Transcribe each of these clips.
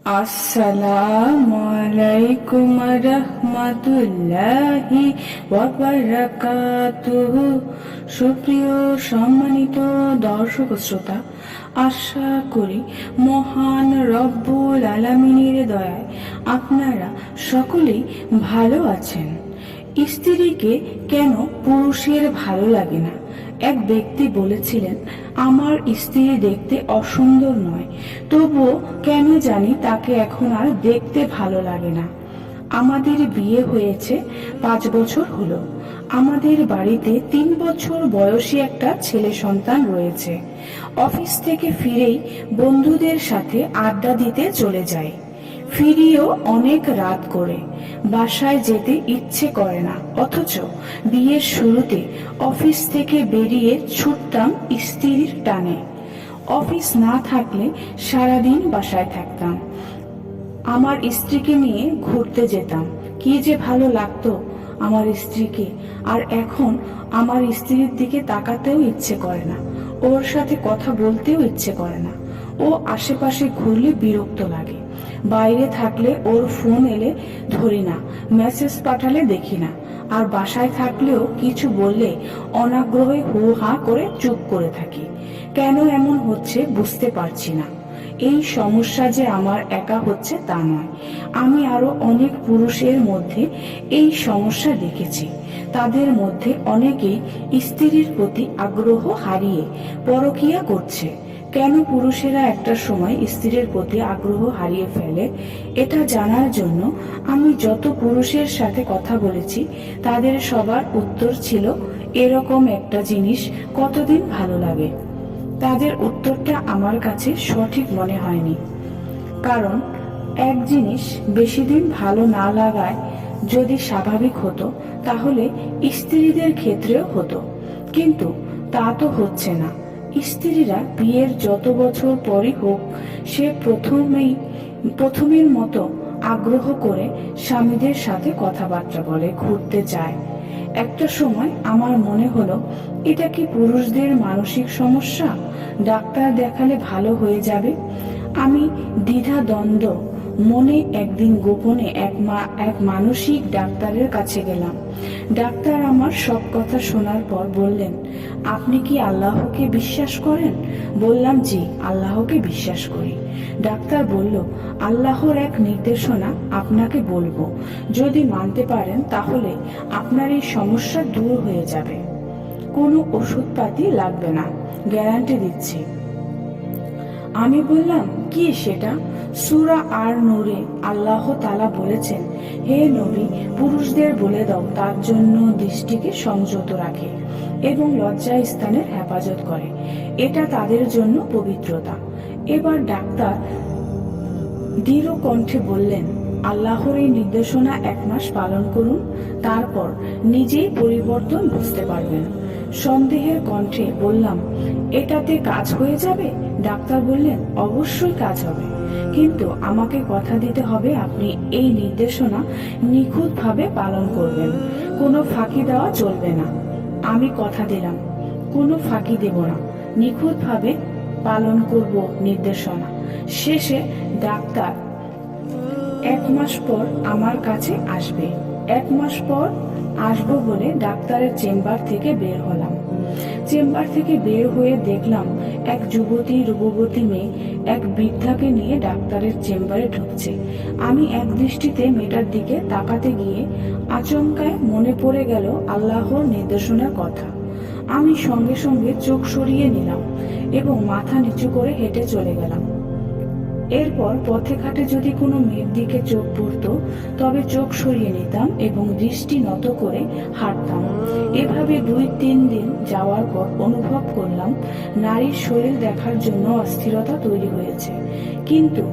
আসসালামু আলাইকুম রহমাতুল্লাহি ওয়া বারাকাতুহু। সুপ্রিয় সম্মানিত দর্শক শ্রোতা, আশা করি মহান রব্বুল আলামিনের দয়ায় আপনারা সকলেই ভালো আছেন। স্ত্রীকে কেন পুরুষের ভালো লাগে না? এক ব্যক্তি বলেছিলেন, আমার স্ত্রী দেখতে অসুন্দর নয়, তবুও কেন জানি তাকে এখন আর দেখতে ভালো লাগে না। আমাদের বিয়ে হয়েছে 5 বছর হলো। আমাদের বাড়িতে 3 বছর বয়সী একটা ছেলে সন্তান রয়েছে। অফিস থেকে ফিরেই বন্ধুদের সাথে আড্ডা দিতে চলে যায়। ফিরিয়েও অনেক রাত করে। বাসায় যেতে ইচ্ছে করে না, অথচ বিয়ের শুরুতে অফিস থেকে বেরিয়ে ছুটতাম স্ত্রীর টানে। অফিস না থাকলে সারাদিন বাসায় থাকতাম, আমার স্ত্রীকে নিয়ে ঘুরতে যেতাম। কি যে ভালো লাগতো আমার স্ত্রীকে। আর এখন আমার স্ত্রীর দিকে তাকাতেও ইচ্ছে করে না, ওর সাথে কথা বলতেও ইচ্ছে করে না। ও আশেপাশে ঘুরলে বিরক্ত লাগে। বাইরে থাকলে ওর ফোন এলে ধরি না, মেসেজ পাঠালে দেখি না। আর বাসায় থাকলেও কিছু বললে অনাগ্রহে হু হা করে চুপ করে থাকি। কেন এমন হচ্ছে বুঝতে পারছি না। এই সমস্যা যে আমার একা হচ্ছে তা নয়, আমি আরো অনেক পুরুষের মধ্যে এই সমস্যা দেখেছি। তাদের মধ্যে অনেকেই স্ত্রীর প্রতি আগ্রহ হারিয়ে পরকীয়া করছে। কেন পুরুষেরা একটা সময় স্ত্রীর প্রতি আগ্রহ হারিয়ে ফেলে, এটা জানার জন্য আমি যত পুরুষের সাথে কথা বলেছি তাদের সবার উত্তর ছিল এরকম একটা জিনিস কতদিন ভালো লাগে। তাদের উত্তরটা আমার কাছে সঠিক মনে হয়নি, কারণ এক জিনিস বেশি দিন ভালো না লাগায় যদি স্বাভাবিক হতো তাহলে স্ত্রীদের ক্ষেত্রেও হতো, কিন্তু তা তো হচ্ছে না। স্ত্রীরা বিয়ের যত বছর পরই হোক, সে প্রথমের মতো আগ্রহ করে স্বামীদের সাথে কথাবার্তা বলে, ঘুরতে যায়। একটা সময় আমার মনে হলো, এটা কি পুরুষদের মানসিক সমস্যা? ডাক্তার দেখালে ভালো হয়ে যাবে। আমি দ্বিধাদ্বন্দ্ব মনে একদিন গোপনে এক মানসিক ডাক্তারের কাছে গেলাম। ডাক্তার আমার সব কথা শোনার পর বললেন, আপনি কি আল্লাহকে বিশ্বাস করেন? বললাম, জি, আল্লাহকে বিশ্বাস করি। ডাক্তার বলল, আল্লাহর এক নির্দেশনা আপনাকে বলবো, যদি মানতে পারেন তাহলে আপনার এই সমস্যা দূর হয়ে যাবে। কোনো ওষুধপাতি লাগবে না, গ্যারান্টি দিচ্ছি। আমি বললাম, কি সেটা? সূরা আর নূরে আল্লাহ তাআলা বলেছেন, হে নবী, পুরুষদের বলে দাও তার জন্য দৃষ্টিকে সংযত রাখে এবং লজ্জা স্থানের হেফাজত করে, এটা তাদের জন্য পবিত্রতা। এবার ডাক্তার দৃঢ় কণ্ঠে বললেন, আল্লাহর এই নির্দেশনা 1 মাস পালন করুন, তারপর নিজেই পরিবর্তন বুঝতে পারবেন। সন্দেহের কণ্ঠে বললাম, এটাতে কাজ হয়ে যাবে? ডাক্তার বললেন, অবশ্যই কাজ হবে, কিন্তু আমাকে কথা দিতে হবে আপনি এই নির্দেশনা নিখুঁতভাবে পালন করবেন, কোনো ফাঁকি দেওয়া চলবে না। আমি কথা দিলাম, কোনো ফাঁকি দেব না, নিখুঁতভাবে পালন করব নির্দেশনা। শেষে ডাক্তার 1 মাস পর আমার কাছে আসবে। 1 মাস পর আসবো বলে ডাক্তারের চেম্বার থেকে বের হলাম। চেম্বার থেকে বের হয়ে দেখলাম এক যুবতী রূপবতী মেয়ে এক বৃদ্ধাকে নিয়ে ডাক্তারের চেম্বারে ঢুকছে। আমি এক দৃষ্টিতে মেয়েটার দিকে তাকাতে গিয়ে আচমকায় মনে পড়ে গেল আল্লাহর নির্দেশনার কথা। আমি সঙ্গে সঙ্গে চোখ সরিয়ে নিলাম এবং মাথা নিচু করে হেঁটে চলে গেলাম। এরপর পথে ঘাটে যদি কোনো মেয়ের দিকে চোখ পড়তো তবে চোখ সরিয়ে নিতাম এবং দৃষ্টি নত করে হাঁটতাম। এভাবে 2-3 দিন যাওয়ার পর অনুভব করলাম নারীর শরীর দেখার জন্য অস্থিরতা তৈরি হয়েছে, কিন্তু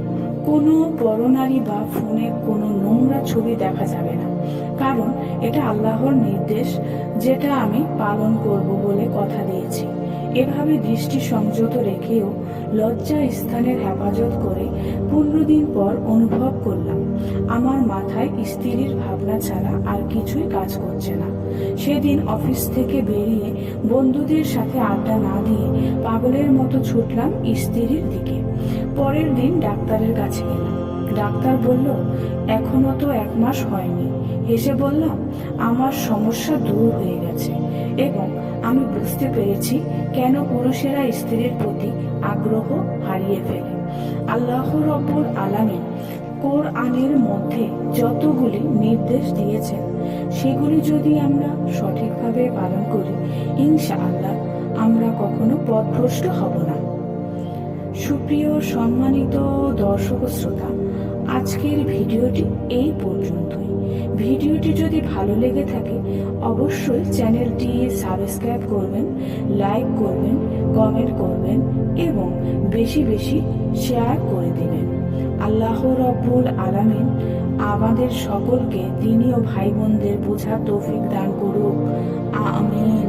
কোনো পরনারী বা ফোনে কোনো নোংরা ছবি দেখা যাবে না, কারণ এটা আল্লাহর নির্দেশ, যেটা আমি পালন করব বলে কথা দিয়েছি। এভাবে দৃষ্টি সংযত রেখেও লজ্জা স্থানের হেফাজত করে 15 দিন পর অনুভব করলাম আমার মাথায় স্ত্রীর ভাবনা ছাড়া আর কিছুই কাজ করছে না। সেদিন অফিস থেকে বেরিয়ে বন্ধুদের সাথে আড্ডা না দিয়ে পাগলের মতো ছুটলাম স্ত্রীর দিকে। পরের দিন ডাক্তারের কাছে গেলাম। ডাক্তার বলল, এখনো তো 1 মাস হয়নি। হেসে বললাম, আমার সমস্যা দূর হয়ে গেছে এবং আমি বুঝতে পেরেছি কেন পুরুষেরা স্ত্রীর প্রতি আগ্রহ হারিয়ে ফেলে। আল্লাহ রব্বুল আলামিন কোরআনের মধ্যে যতগুলি নির্দেশ দিয়েছেন সেগুলি যদি আমরা সঠিকভাবে পালন করি, ইনশাআল্লাহ আমরা কখনো পথভ্রষ্ট হব না। সুপ্রিয় সম্মানিত দর্শক শ্রোতা, আজকের ভিডিওটি এই পর্যন্তই। ভিডিওটি যদি ভালো লেগে থাকে অবশ্যই চ্যানেলটি সাবস্ক্রাইব করবেন, লাইক করবেন, কমেন্ট করবেন এবং বেশি বেশি শেয়ার করে দিবেন। আল্লাহ রব্বুল আলামিন আমাদের সকলকে দ্বীনীয় ভাই বোনদের বোঝার তৌফিক দান করুক। আমিন।